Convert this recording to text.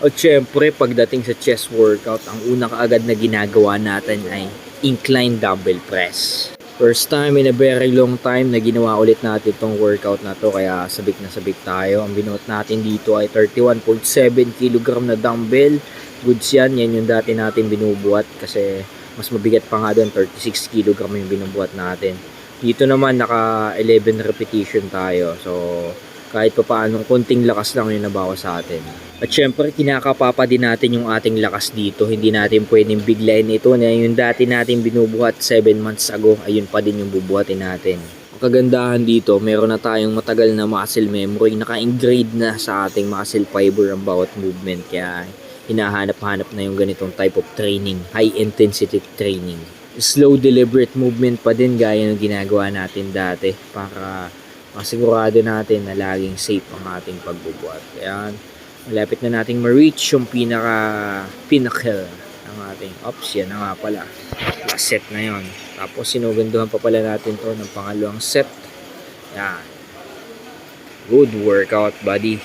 At syempre, pagdating sa chest workout, ang una kaagad na ginagawa natin ay incline dumbbell press. First time in a very long time na ginawa ulit natin itong workout na to, kaya sabik na sabik tayo. Ang binuot natin dito ay 31.7 kg na dumbbell. Goods yan, yan yung dati natin binubuhat kasi mas mabigat pa nga doon, 36 kg yung binubuhat natin. Dito naman naka 11 repetition tayo, so kahit pa paanong konting lakas lang yung nabawas sa atin. At syempre, kinakapapa din natin yung ating lakas dito. Hindi natin pwedeng biglayin ito na yung dati natin binubuhat 7 months ago, ayun pa din yung bubuhatin natin. Ang kagandahan dito, meron na tayong matagal na muscle memory. Naka-engrade na sa ating muscle fiber ang bawat movement. Kaya hinahanap-hanap na yung ganitong type of training, high intensity training. Slow deliberate movement pa din gaya ng ginagawa natin dati para masigurado natin na laging safe ang ating pagbubuhat. Kaya malapit na nating ma-reach yung pinnacle ng ating ops. Yan na nga pala, last set na yon. Tapos sinugunduhan pa pala natin to ng pangalawang set. Yan, good workout buddy.